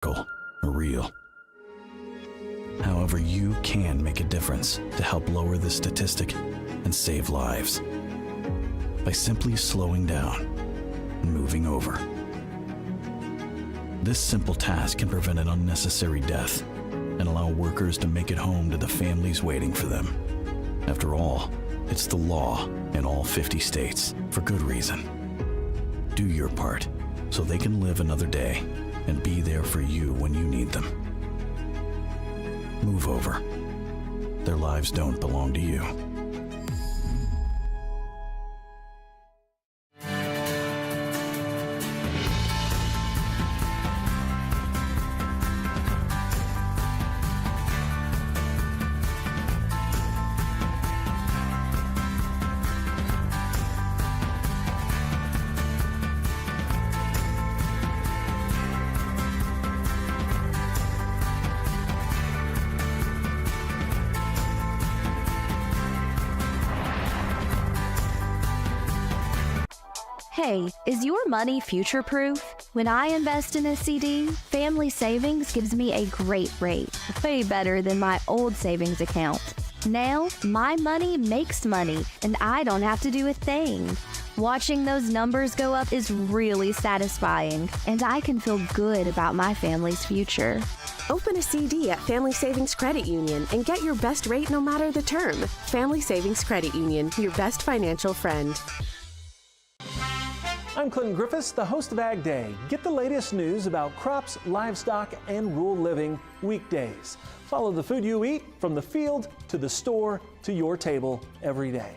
are real. However, you can make a difference to help lower this statistic and save lives by simply slowing down and moving over. This simple task can prevent an unnecessary death and allow workers to make it home to the families waiting for them. After all, it's the law in all 50 states for good reason. Do your part so they can live another day and be there for you when you need them. Move over. Their lives don't belong to you. Hey, is your money future-proof? When I invest in a CD, Family Savings gives me a great rate, way better than my old savings account. Now, my money makes money, and I don't have to do a thing. Watching those numbers go up is really satisfying, and I can feel good about my family's future. Open a CD at Family Savings Credit Union and get your best rate no matter the term. Family Savings Credit Union, your best financial friend. I'm Clinton Griffiths, the host of Ag Day. Get the latest news about crops, livestock, and rural living weekdays. Follow the food you eat from the field to the store to your table every day.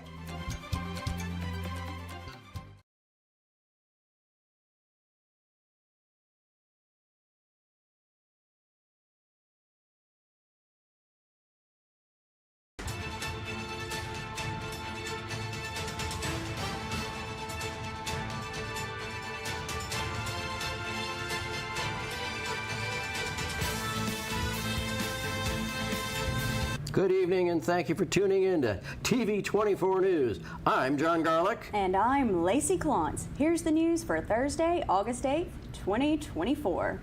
Good evening, and thank you for tuning in to TV 24 News. I'm John Garlick. And I'm Lacie Clonts. Here's the news for Thursday, August 8th, 2024.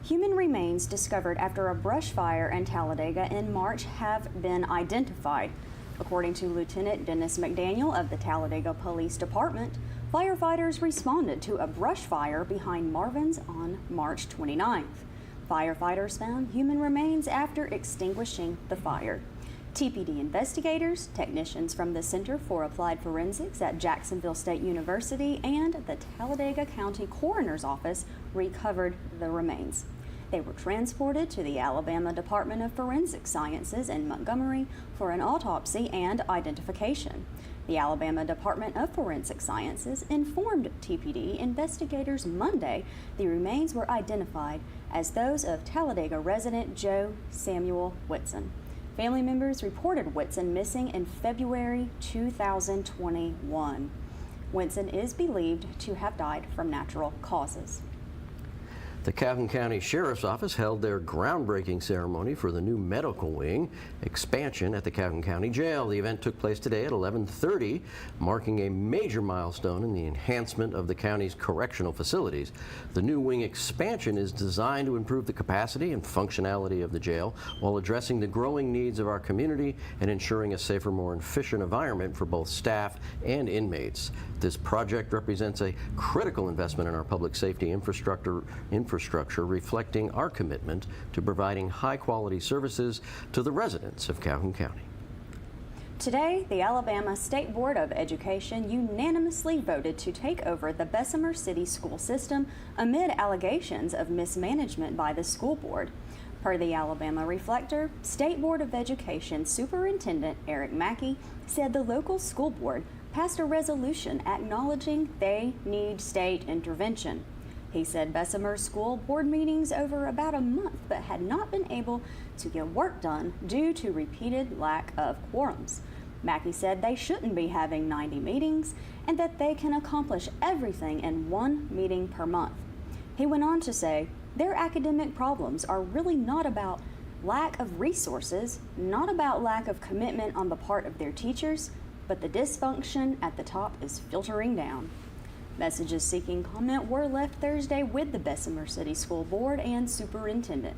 Human remains discovered after a brush fire in Talladega in March have been identified. According to Lieutenant Dennis McDaniel of the Talladega Police Department, firefighters responded to a brush fire behind Marvin's on March 29th. Firefighters found human remains after extinguishing the fire. TPD investigators, technicians from the Center for Applied Forensics at Jacksonville State University, and the Talladega County Coroner's Office recovered the remains. They were transported to the Alabama Department of Forensic Sciences in Montgomery for an autopsy and identification. The Alabama Department of Forensic Sciences informed TPD investigators Monday the remains were identified as those of Talladega resident Joe Samuel Whitson. Family members reported Whitson missing in February 2021. Whitson is believed to have died from natural causes. The Calhoun County Sheriff's Office held their groundbreaking ceremony for the new medical wing expansion at the Calhoun County Jail. The event took place today at 11:30, marking a major milestone in the enhancement of the county's correctional facilities. The new wing expansion is designed to improve the capacity and functionality of the jail while addressing the growing needs of our community and ensuring a safer, more efficient environment for both staff and inmates. This project represents a critical investment in our public safety infrastructure, reflecting our commitment to providing high-quality services to the residents of Calhoun County. Today, the Alabama State Board of Education unanimously voted to take over the Bessemer City School system amid allegations of mismanagement by the school board. Per the Alabama Reflector, State Board of Education Superintendent Eric Mackey said the local school board passed a resolution acknowledging they need state intervention. He said Bessemer school board meetings over about a month but had not been able to get work done due to repeated lack of quorums. Mackey said they shouldn't be having 90 meetings and that they can accomplish everything in one meeting per month. He went on to say their academic problems are really not about lack of resources, not about lack of commitment on the part of their teachers, but the dysfunction at the top is filtering down. Messages seeking comment were left Thursday with the Bessemer City School Board and Superintendent.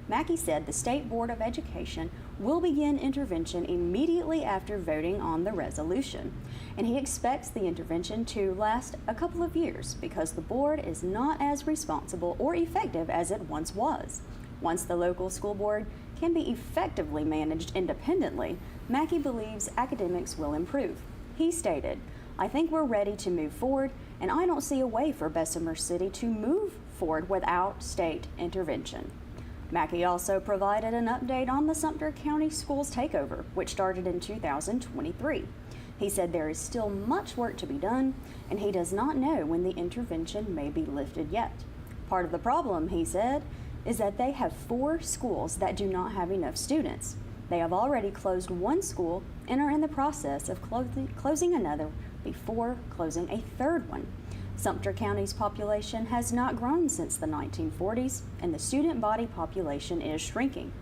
Mackey said the State Board of Education will begin intervention immediately after voting on the resolution, and he expects the intervention to last a couple of years because the board is not as responsible or effective as it once was. Once the local school board can be effectively managed independently, Mackey believes academics will improve. He stated, "I think we're ready to move forward, and I don't see a way for Bessemer City to move forward without state intervention." Mackey also provided an update on the Sumter County Schools takeover, which started in 2023. He said there is still much work to be done, and he does not know when the intervention may be lifted yet. Part of the problem, he said, is that they have 4 schools that do not have enough students. They have already closed one school and are in the process of closing another before closing a third one. Sumter County's population has not grown since the 1940s, and the student body population is shrinking.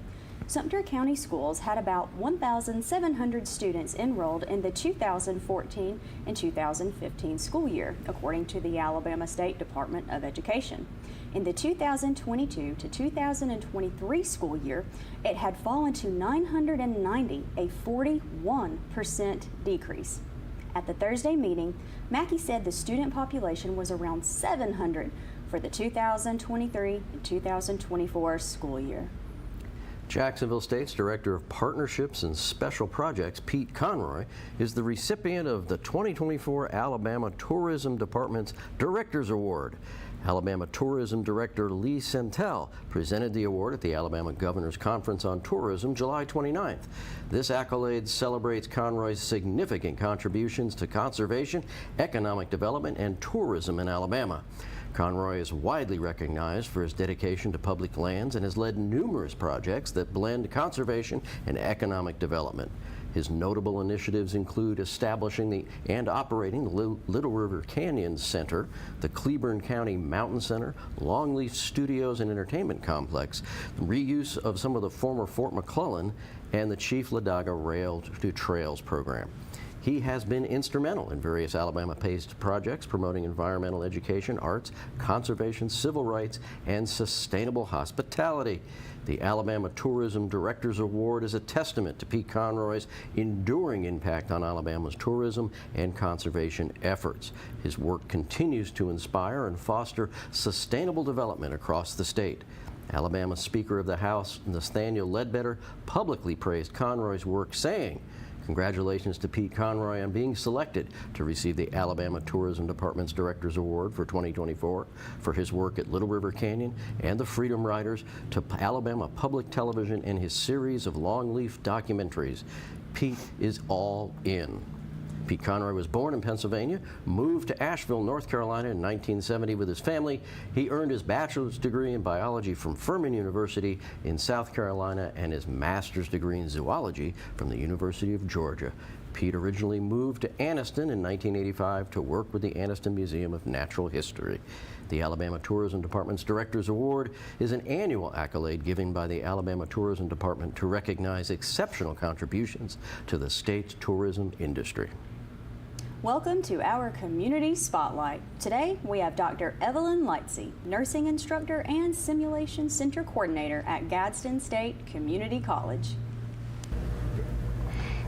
Sumter County Schools had about 1,700 students enrolled in the 2014 and 2015 school year, according to the Alabama State Department of Education. In the 2022 to 2023 school year, it had fallen to 990, a 41% decrease. At the Thursday meeting, Mackey said the student population was around 700 for the 2023 and 2024 school year. Jacksonville State's Director of Partnerships and Special Projects, Pete Conroy, is the recipient of the 2024 Alabama Tourism Department's Directors Award. Alabama Tourism Director Lee Sentel presented the award at the Alabama Governor's Conference on Tourism July 29th. This accolade celebrates Conroy's significant contributions to conservation, economic development, and tourism in Alabama. Conroy is widely recognized for his dedication to public lands and has led numerous projects that blend conservation and economic development. His notable initiatives include establishing and operating the Little River Canyon Center, the Cleburne County Mountain Center, Longleaf Studios and Entertainment Complex, the reuse of some of the former Fort McClellan, and the Chief Ladoga Rail to Trails program. He has been instrumental in various Alabama-based projects promoting environmental education, arts, conservation, civil rights, and sustainable hospitality. The Alabama Tourism Directors Award is a testament to Pete Conroy's enduring impact on Alabama's tourism and conservation efforts. His work continues to inspire and foster sustainable development across the state. Alabama Speaker of the House, Nathaniel Ledbetter, publicly praised Conroy's work, saying, "Congratulations to Pete Conroy on being selected to receive the Alabama Tourism Department's Directors Award for 2024 for his work at Little River Canyon and the Freedom Riders, to Alabama Public Television and his series of Longleaf documentaries. Pete is all in." Pete Conroy was born in Pennsylvania, moved to Asheville, North Carolina in 1970 with his family. He earned his bachelor's degree in biology from Furman University in South Carolina and his master's degree in zoology from the University of Georgia. Pete originally moved to Anniston in 1985 to work with the Anniston Museum of Natural History. The Alabama Tourism Department's Directors Award is an annual accolade given by the Alabama Tourism Department to recognize exceptional contributions to the state's tourism industry. Welcome to our Community Spotlight. Today we have Dr. Ellen Lacie, nursing instructor and simulation center coordinator at Gadsden State Community College.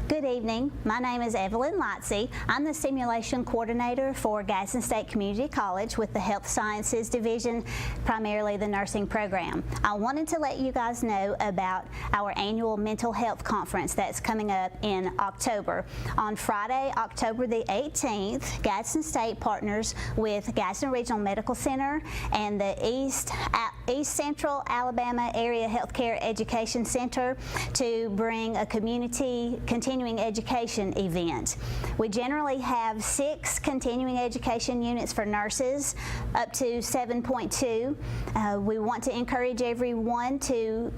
Good evening. My name is Evelyn Lacie. I'm the simulation coordinator for Gadsden State Community College with the Health Sciences Division, primarily the nursing program. I wanted to let you guys know about our annual mental health conference that's coming up in October. On Friday, October the 18th, Gadsden State partners with Gadsden Regional Medical Center and the East Central Alabama Area Healthcare Education Center to bring a community continuing education event. We generally have 6 continuing education units for nurses, up to 7.2. We want to encourage everyone to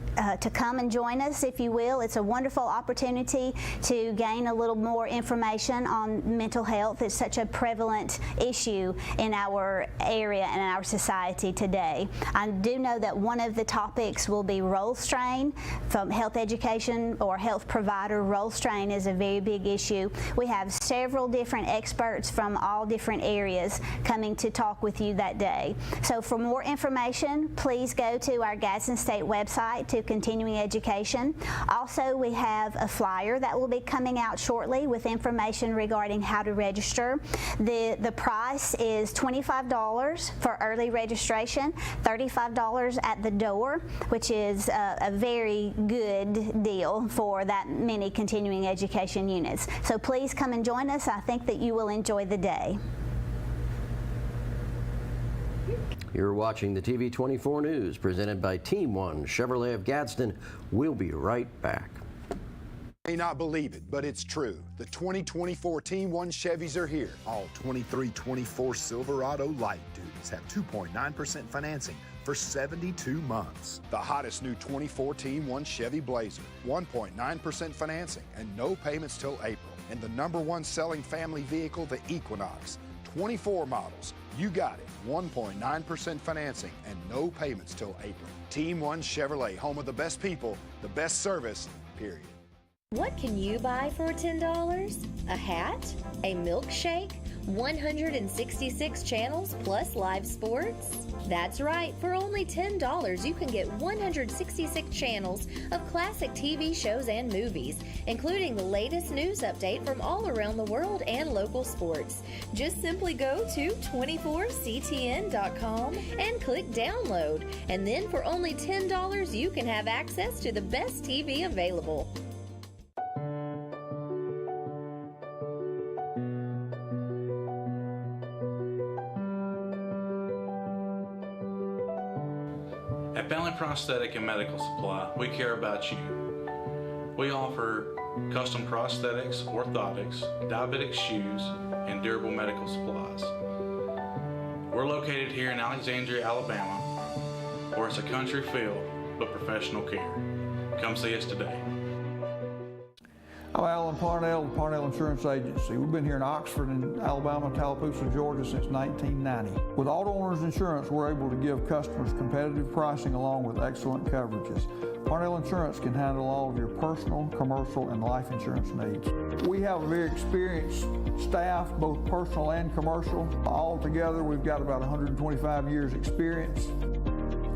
come and join us, if you will. It's a wonderful opportunity to gain a little more information on mental health. It's such a prevalent issue in our area and in our society today. I do know that one of the topics will be role strain, from health education or health provider role strain unemployment is a very big issue. We have several different experts from all different areas coming to talk with you that day. So for more information, please go to our Gadsden State website to continuing education. Also, we have a flyer that will be coming out shortly with information regarding how to register. The price is $25 for early registration, $35 at the door, which is a very good deal for that many continuing education units. So please come and join us. I think that you will enjoy the day. You're watching the TV 24 News presented by Team One Chevrolet of Gadsden. We'll be right back. You may not believe it, but it's true. The 2024 Team One Chevys are here. All 2324 Silverado light duties have 2.9% financing for 72 months. The hottest new 24 Team One Chevy Blazer, 1.9% financing and no payments till April. And the #1 selling family vehicle, the Equinox. 24 models. You got it. 1.9% financing and no payments till April. Team One Chevrolet, home of the best people, the best service, period. What can you buy for $10? A hat? A milkshake? 166 channels plus live sports? That's right, for only $10 you can get 166 channels of classic TV shows and movies, including the latest news update from all around the world and local sports. Just simply go to 24ctn.com and click download, and then for only $10 you can have access to the best TV available. At Family Prosthetic and Medical Supply, we care about you. We offer custom prosthetics, orthotics, diabetic shoes, and durable medical supplies. We're located here in Alexandria, Alabama, where it's a country feel but professional care. Come see us today. I'm Alan Parnell, the Parnell Insurance Agency. We've been here in Oxford and Alabama, Tallapoosa, Georgia since 1990. With Auto Owners Insurance, we're able to give customers competitive pricing along with excellent coverages. Parnell Insurance can handle all of your personal, commercial, and life insurance needs. We have a very experienced staff, both personal and commercial. All together, we've got about 125 years experience.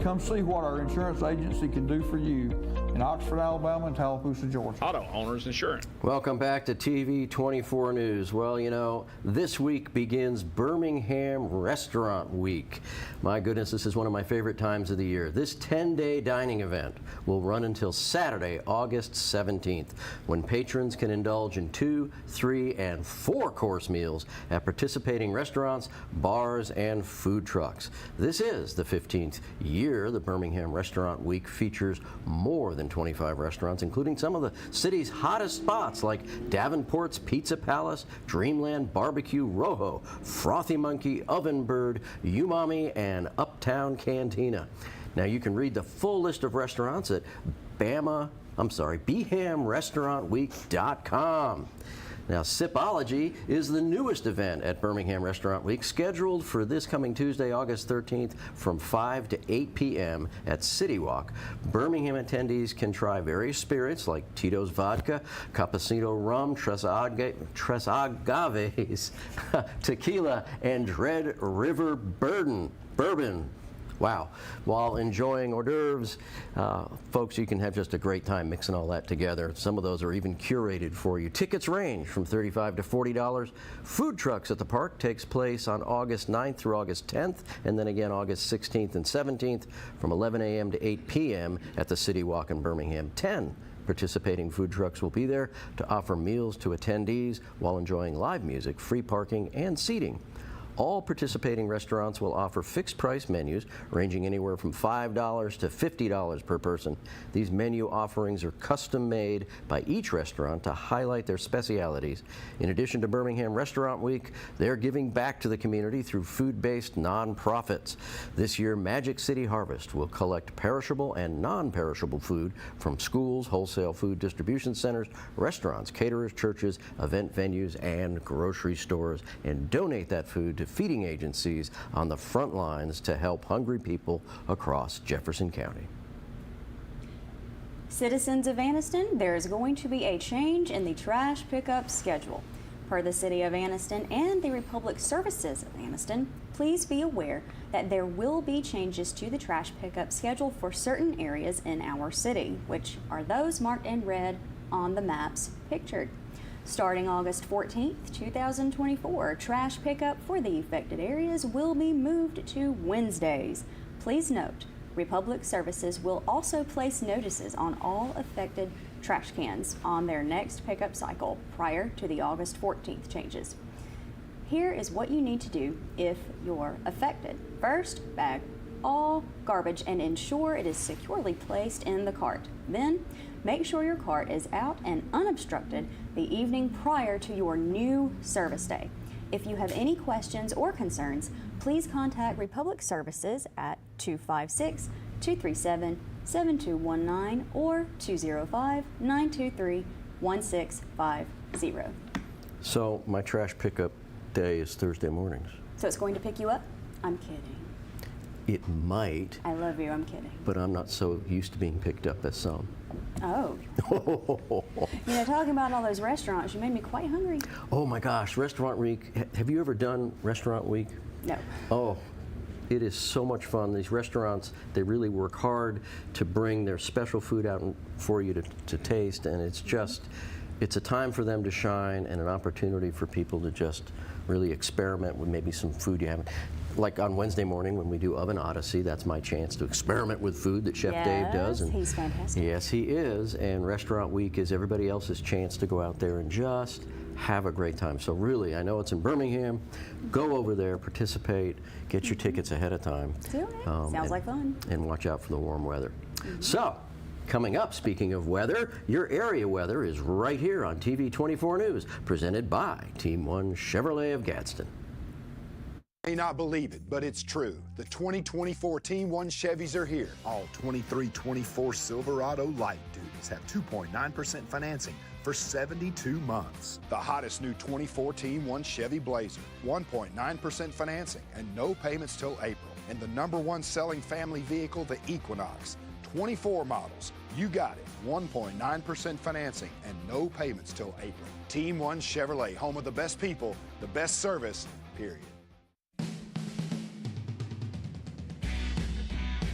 Come see what our insurance agency can do for you in Oxford, Alabama, and Tallapoosa, Georgia. Auto Owners Insurance. Welcome back to TV 24 News. Well, you know, this week begins Birmingham Restaurant Week. My goodness, this is one of my favorite times of the year. This 10-day dining event will run until Saturday, August 17th, when patrons can indulge in 2, 3, and 4-course meals at participating restaurants, bars, and food trucks. This is the 15th year the Birmingham Restaurant Week features more than 25 restaurants, including some of the city's hottest spots like Davenport's Pizza Palace, Dreamland Barbecue Rojo, Frothy Monkey, Ovenbird, Umami, and Uptown Cantina. Now you can read the full list of restaurants at BHAMRestaurantWeek.com. Now, Sipology is the newest event at Birmingham Restaurant Week, scheduled for this coming Tuesday, August 13th from 5 to 8 p.m. at City Walk. Birmingham attendees can try various spirits like Tito's Vodka, Cappuccino Rum, Tres Agaves, Tequila, and Red River Bourbon. Wow. While enjoying hors d'oeuvres, folks, you can have just a great time mixing all that together. Some of those are even curated for you. Tickets range from $35 to $40. Food trucks at the park takes place on August 9th through August 10th, and then again August 16th and 17th from 11 a.m. to 8 p.m. at the City Walk in Birmingham. 10 participating food trucks will be there to offer meals to attendees while enjoying live music, free parking, and seating. All participating restaurants will offer fixed price menus ranging anywhere from $5 to $50 per person. These menu offerings are custom made by each restaurant to highlight their specialities. In addition to Birmingham Restaurant Week, they're giving back to the community through food-based nonprofits. This year, Magic City Harvest will collect perishable and non-perishable food from schools, wholesale food distribution centers, restaurants, caterers, churches, event venues, and grocery stores, and donate that food to feeding agencies on the front lines to help hungry people across Jefferson County. Citizens of Anniston, there is going to be a change in the trash pickup schedule. Per the City of Anniston and the Republic Services of Anniston, please be aware that there will be changes to the trash pickup schedule for certain areas in our city, which are those marked in red on the maps pictured. Starting August 14th, 2024, trash pickup for the affected areas will be moved to Wednesdays. Please note, Republic Services will also place notices on all affected trash cans on their next pickup cycle prior to the August 14th changes. Here is what you need to do if you're affected. First, bag all garbage and ensure it is securely placed in the cart. Then, make sure your cart is out and unobstructed the evening prior to your new service day. If you have any questions or concerns, please contact Republic Services at 256-237-7219 or 205-923-1650. So my trash pickup day is Thursday mornings. So it's going to pick you up? I'm kidding. It might. I love you, I'm kidding. But I'm not so used to being picked up as some. Oh. You know, talking about all those restaurants, you made me quite hungry. Oh my gosh, Restaurant Week. Have you ever done Restaurant Week? No. Oh, it is so much fun. These restaurants, they really work hard to bring their special food out for you to taste, and it's just, it's a time for them to shine and an opportunity for people to just really experiment with maybe some food you haven't. Like on Wednesday morning when we do Oven Odyssey, that's my chance to experiment with food that Chef Dave does. And he's fantastic. Yes, he is. And Restaurant Week is everybody else's chance to go out there and just have a great time. So really, I know it's in Birmingham. Go over there, participate, get your tickets ahead of time. Do it. Sounds like fun. And watch out for the warm weather. So, coming up, speaking of weather, your area weather is right here on TV 24 News, presented by Team 1 Chevrolet of Gadsden. May not believe it, but it's true. The 2024 Team 1 Chevys are here. All 2324 Silverado light duties have 2.9% financing for 72 months. The hottest new 24 Team 1 Chevy Blazer, 1.9% financing and no payments till April. And the #1 selling family vehicle, the Equinox. 24 models. You got it. 1.9% financing and no payments till April. Team 1 Chevrolet, home of the best people, the best service, period.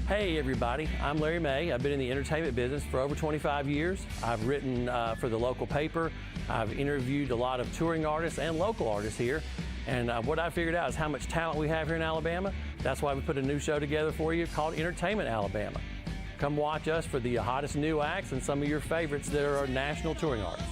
Hey everybody, I'm Larry May. I've been in the entertainment business for over 25 years. I've written for the local paper. I've interviewed a lot of touring artists and local artists here. And what I figured out is how much talent we have here in Alabama. That's why we put a new show together for you called Entertainment Alabama. Come watch us for the hottest new acts and some of your favorites that are national touring artists.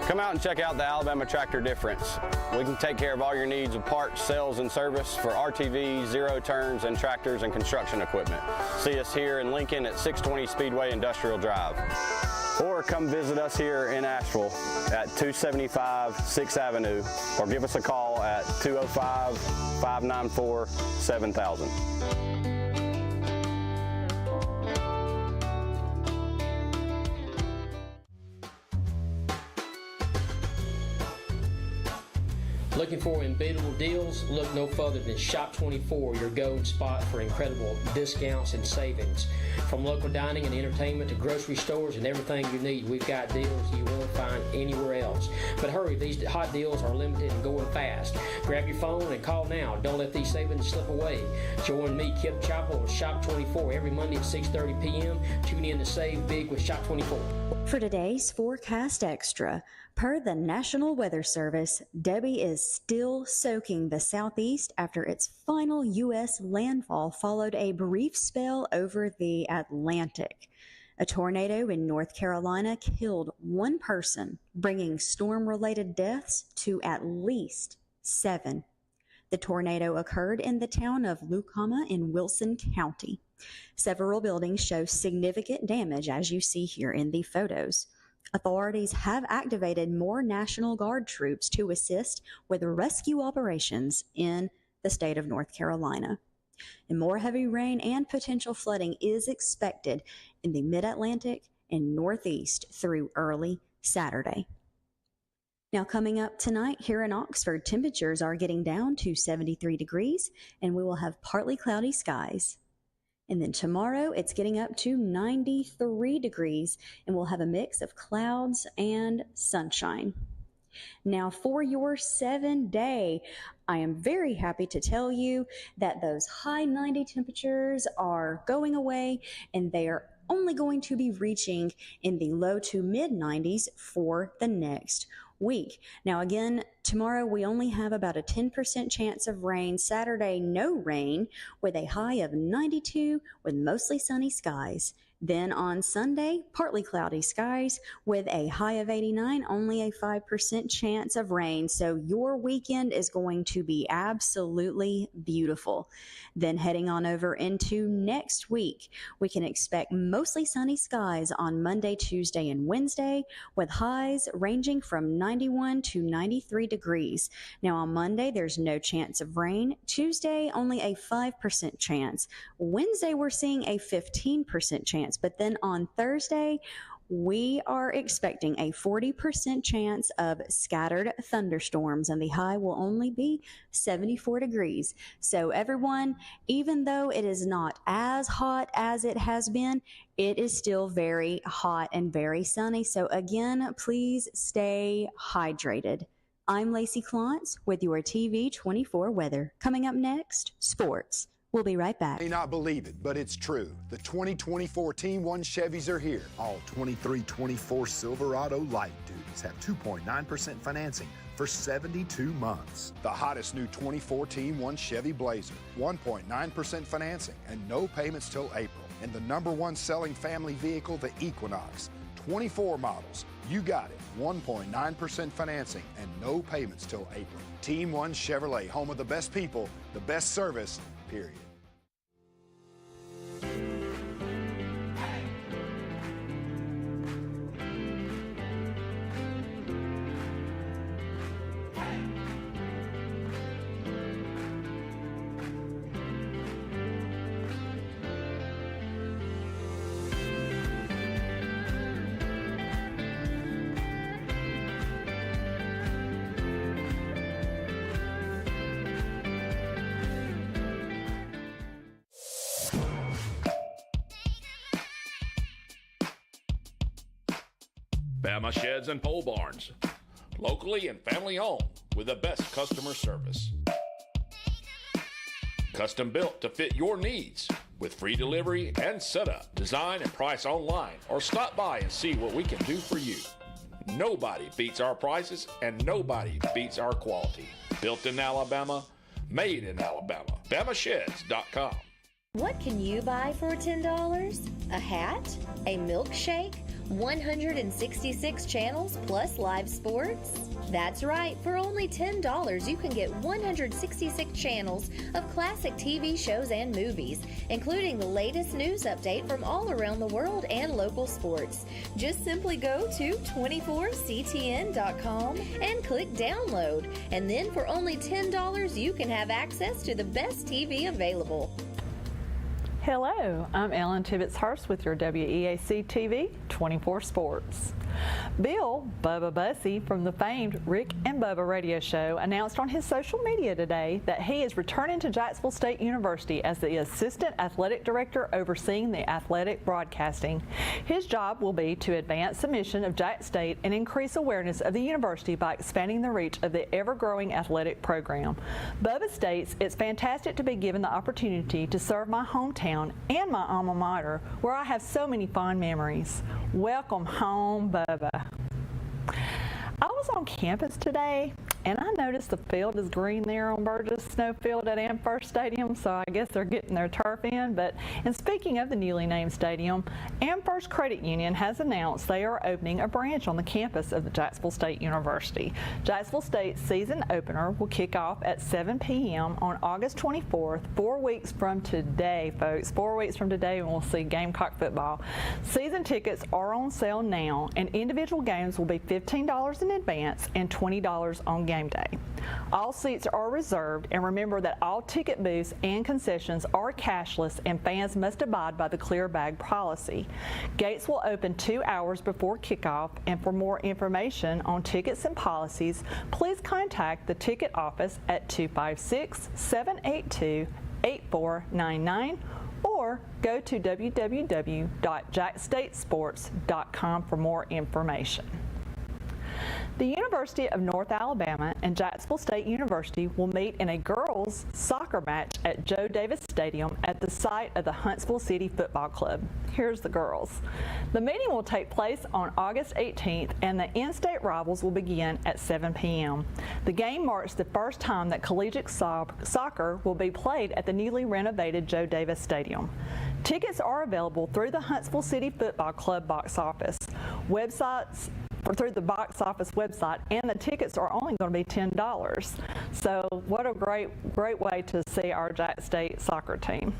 Come out and check out the Alabama Tractor difference. We can take care of all your needs of parts, sales, and service for RTVs, zero turns, and tractors and construction equipment. See us here in Lincoln at 620 Speedway Industrial Drive. Or come visit us here in Asheville at 275 6th Avenue, or give us a call at 205-594-7000. Looking for unbeatable deals? Look no further than Shop 24, your go-to spot for incredible discounts and savings. From local dining and entertainment to grocery stores and everything you need, we've got deals you won't find anywhere else. But hurry, these hot deals are limited and going fast. Grab your phone and call now. Don't let these savings slip away. Join me, Kip Chappell, on Shop 24 every Monday at 6:30 p.m. Tune in to save big with Shop 24. For today's Forecast Extra, per the National Weather Service, Debbie is still soaking the southeast after its final U.S. landfall followed a brief spell over the Atlantic. A tornado in North Carolina killed one person, bringing storm-related deaths to at least 7. The tornado occurred in the town of Lucama in Wilson County. Several buildings show significant damage, as you see here in the photos. Authorities have activated more National Guard troops to assist with rescue operations in the state of North Carolina. And more heavy rain and potential flooding is expected in the Mid-Atlantic and Northeast through early Saturday. Now coming up tonight here in Oxford, temperatures are getting down to 73 degrees and we will have partly cloudy skies. And then tomorrow it's getting up to 93 degrees and we'll have a mix of clouds and sunshine. Now for your 7-day, I am very happy to tell you that those high 90 temperatures are going away and they are only going to be reaching in the low to mid 90s for the next week. Now again, tomorrow we only have about a 10% chance of rain. Saturday, no rain with a high of 92 with mostly sunny skies. Then on Sunday, partly cloudy skies with a high of 89, only a 5% chance of rain. So your weekend is going to be absolutely beautiful. Then heading on over into next week, we can expect mostly sunny skies on Monday, Tuesday, and Wednesday with highs ranging from 91 to 93 degrees. Now on Monday, there's no chance of rain. Tuesday, only a 5% chance. Wednesday, we're seeing a 15% chance. But then on Thursday, we are expecting a 40% chance of scattered thunderstorms, and the high will only be 74 degrees. So everyone, even though it is not as hot as it has been, it is still very hot and very sunny. So again, please stay hydrated. I'm Lacie Clonts with your TV 24 weather. Coming up next, sports. We'll be right back. You may not believe it, but it's true. The 2024 Team 1 Chevys are here. All 2324 Silverado light duties have 2.9% financing for 72 months. The hottest new 24 Team 1 Chevy Blazer, 1.9% financing and no payments till April. And the #1 selling family vehicle, the Equinox. 24 models. You got it. 1.9% financing and no payments till April. Team 1 Chevrolet, home of the best people, the best service, period. Bama Sheds and Pole Barns, locally and family owned with the best customer service. Custom built to fit your needs with free delivery and setup. Design and price online or stop by and see what we can do for you. Nobody beats our prices and nobody beats our quality. Built in Alabama, made in Alabama. BamaSheds.com. What can you buy for $10? A hat? A milkshake? 166 channels plus live sports? That's right, for only $10 you can get 166 channels of classic TV shows and movies, including the latest news update from all around the world and local sports. Just simply go to 24ctn.com and click download, and then for only $10 you can have access to the best TV available. Hello, I'm Ellen Hurst with your WEAC TV 24 Sports. Bill Bubba Bussey from the famed Rick and Bubba radio show announced on his social media today that he is returning to Jacksonville State University as the Assistant Athletic Director overseeing the athletic broadcasting. His job will be to advance the mission of Jack State and increase awareness of the university by expanding the reach of the ever-growing athletic program. Bubba states, "It's fantastic to be given the opportunity to serve my hometown and my alma mater, where I have so many fond memories. Welcome home, Bubba." I was on campus today and I noticed the field is green there on Burgess Snowfield at Amherst Stadium, so I guess they're getting their turf in. And speaking of the newly named stadium, Amherst Credit Union has announced they are opening a branch on the campus of the Jacksonville State University. Jacksonville State's season opener will kick off at 7 p.m. on August 24th, 4 weeks from today, folks. 4 weeks from today, and we'll see Gamecock football. Season tickets are on sale now, and individual games will be $15 in advance and $20 on game game day. All seats are reserved, and remember that all ticket booths and concessions are cashless and fans must abide by the clear bag policy. Gates will open 2 hours before kickoff, and for more information on tickets and policies, please contact the ticket office at 256-782-8499 or go to www.jackstatesports.com for more information. The University of North Alabama and Jacksonville State University will meet in a girls' soccer match at Joe Davis Stadium at the site of the Huntsville City Football Club. Here's the girls. The meeting will take place on August 18th, and the in-state rivals will begin at 7 p.m. The game marks the first time that collegiate soccer will be played at the newly renovated Joe Davis Stadium. Tickets are available through the Huntsville City Football Club box office through the box office website, and the tickets are only going to be $10. So what a great way to see our Jack State soccer team.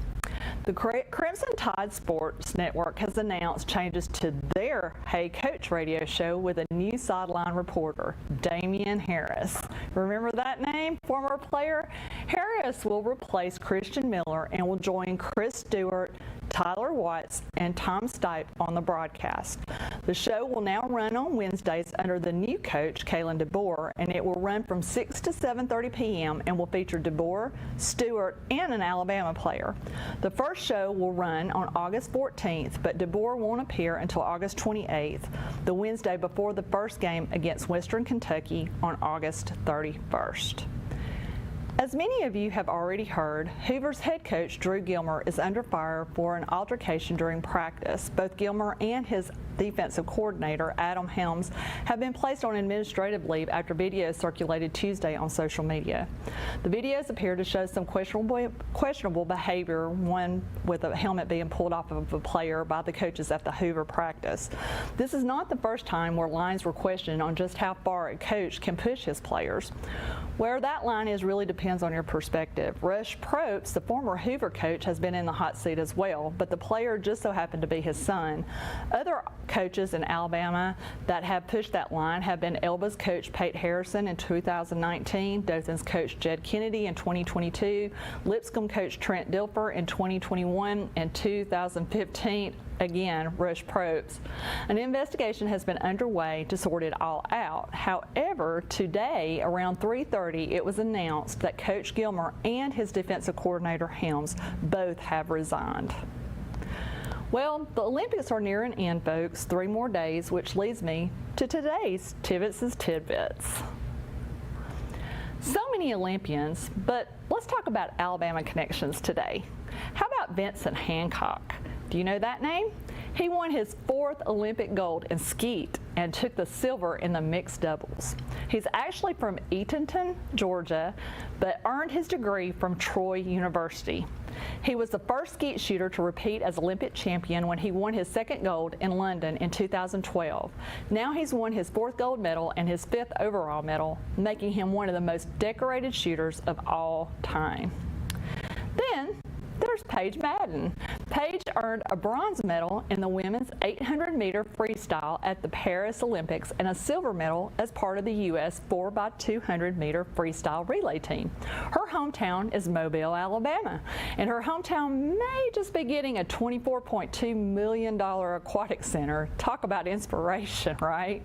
The Crimson Tide Sports Network has announced changes to their Hey Coach radio show with a new sideline reporter, Damian Harris. Remember that name? Former player? Harris will replace Christian Miller and will join Chris Stewart, Tyler Watts, and Tom Stipe on the broadcast. The show will now run on Wednesdays under the new coach, Kalen DeBoer, and it will run from 6 to 7:30 p.m. and will feature DeBoer, Stewart, and an Alabama player. The first show will run on August 14th, but DeBoer won't appear until August 28th, the Wednesday before the first game against Western Kentucky on August 31st. As many of you have already heard, Hoover's head coach Drew Gilmer is under fire for an altercation during practice. Both Gilmer and his defensive coordinator, Adam Helms, have been placed on administrative leave after videos circulated Tuesday on social media. The videos appear to show some questionable behavior, one with a helmet being pulled off of a player by the coaches at the Hoover practice. This is not the first time where lines were questioned on just how far a coach can push his players. Where that line is really depends on your perspective. Rush Probst, the former Hoover coach, has been in the hot seat as well, but the player just so happened to be his son. Other coaches in Alabama that have pushed that line have been Elba's coach Pate Harrison in 2019, Dothan's coach Jed Kennedy in 2022, Lipscomb coach Trent Dilfer in 2021, and 2015. Again, Rush Probst. An investigation has been underway to sort it all out. However, today around 3:30, it was announced that Coach Gilmer and his defensive coordinator Helms both have resigned. Well, the Olympics are near an end, folks. 3 more days, which leads me to today's Tibbetts' Tidbits. So many Olympians, but let's talk about Alabama connections today. How about Vincent Hancock? Do you know that name? He won his 4th Olympic gold in skeet and took the silver in the mixed doubles. He's actually from Eatonton, Georgia, but earned his degree from Troy University. He was the first skeet shooter to repeat as Olympic champion when he won his 2nd gold in London in 2012. Now he's won his 4th gold medal and his 5th overall medal, making him one of the most decorated shooters of all time. Then there's Paige Madden. Paige earned a bronze medal in the women's 800-meter freestyle at the Paris Olympics and a silver medal as part of the U.S. 4x200-meter freestyle relay team. Her hometown is Mobile, Alabama, and her hometown may just be getting a $24.2 million aquatic center. Talk about inspiration, right?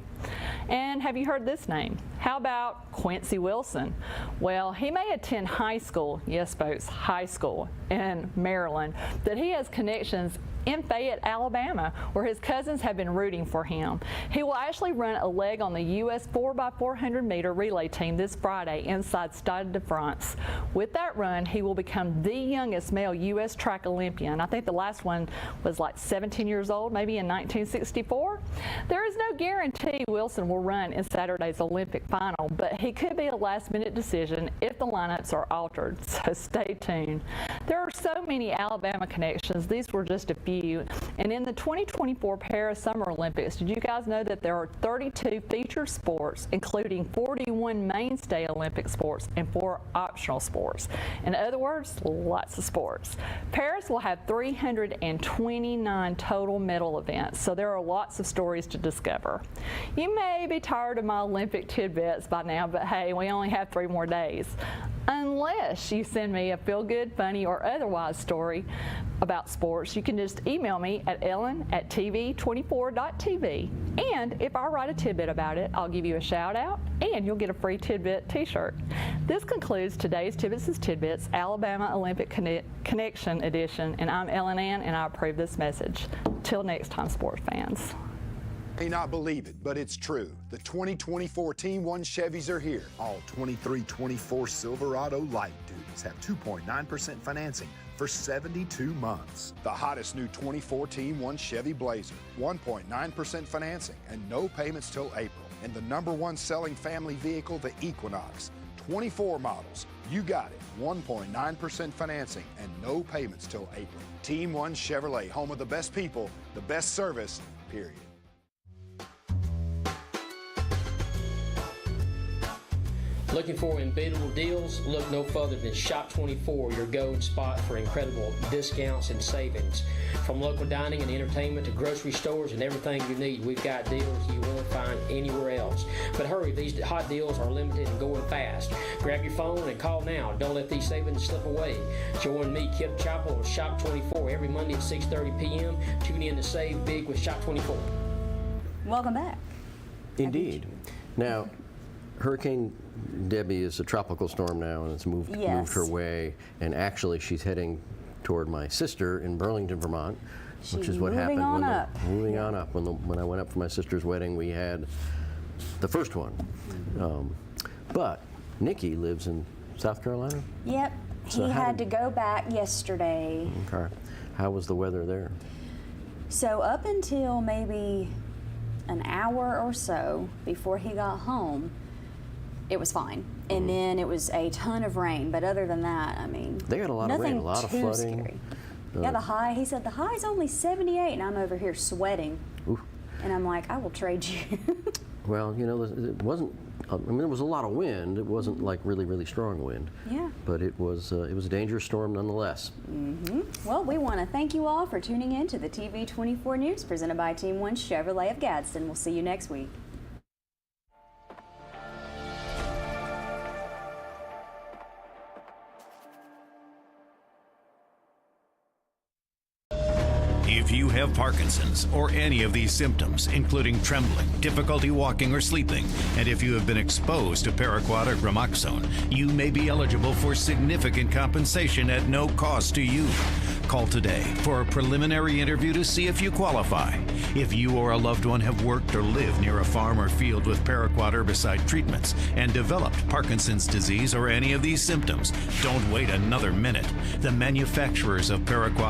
And have you heard this name? How about Quincy Wilson? Well, he may attend high school, yes folks, high school in Maryland, but he has connections in Fayette, Alabama, where his cousins have been rooting for him. He will actually run a leg on the U.S. 4x400-meter relay team this Friday inside Stade de France. With that run, he will become the youngest male U.S. track Olympian. I think the last one was like 17 years old, maybe in 1964. There is no guarantee Wilson will run in Saturday's Olympic final, but he could be a last-minute decision if the lineups are altered, so stay tuned. There are so many Alabama connections. These were just a few. few. And in the 2024 Paris Summer Olympics, did you guys know that there are 32 featured sports, including 41 mainstay Olympic sports and 4 optional sports? In other words, lots of sports. Paris will have 329 total medal events, so there are lots of stories to discover. You may be tired of my Olympic tidbits by now, but hey, we only have 3 more days. Unless you send me a feel-good, funny, or otherwise story about sports, you can just email me at ellen@tv24.tv. And if I write a tidbit about it, I'll give you a shout out and you'll get a free tidbit t-shirt. This concludes today's Tibbetts' Tidbits Alabama Olympic Connection edition, and I'm Ellen Ann, and I approve this message. Till next time, sports fans. May not believe it, but it's true. The 2024 Team 1 Chevys are here. All 2324 Silverado light duties have 2.9% financing for 72 months. The hottest new 24 Team 1 Chevy Blazer, 1.9% financing and no payments till April. And the #1 selling family vehicle, the Equinox. 24 models, you got it. 1.9% financing and no payments till April. Team 1 Chevrolet, home of the best people, the best service, period. Looking for unbeatable deals? Look no further than Shop 24, your go-to spot for incredible discounts and savings. From local dining and entertainment to grocery stores and everything you need, we've got deals you won't find anywhere else. But hurry, these hot deals are limited and going fast. Grab your phone and call now. Don't let these savings slip away. Join me, Kip Chappell, with Shop 24 every Monday at 6:30 p.m. Tune in to save big with Shop 24. Welcome back. Indeed. Now, Hurricane Debbie is a tropical storm now, and it's moved her way. And actually, she's heading toward my sister in Burlington, Vermont, which is what happened moving on up. When I went up for my sister's wedding, we had the first one. But Nikki lives in South Carolina. Yep, So he had to go back yesterday. Okay. How was the weather there? So up until maybe an hour or so before he got home, it was fine. And then it was a ton of rain. But other than that, I mean, they got a lot of rain, a lot of flooding. Scary. Yeah, the high, he said the high is only 78, and I'm over here sweating. Oof. And I'm like, I will trade you. Well, you know, it wasn't, I mean, there was a lot of wind. It wasn't like really, really strong wind. Yeah. But it was a dangerous storm nonetheless. Well, we want to thank you all for tuning in to the TV24 News presented by Team 1 Chevrolet of Gadsden. We'll see you next week. If you have Parkinson's or any of these symptoms, including trembling, difficulty walking or sleeping, and if you have been exposed to paraquat or gramoxone, you may be eligible for significant compensation at no cost to you. Call today for a preliminary interview to see if you qualify. If you or a loved one have worked or lived near a farm or field with paraquat herbicide treatments and developed Parkinson's disease or any of these symptoms, don't wait another minute. The manufacturers of paraquat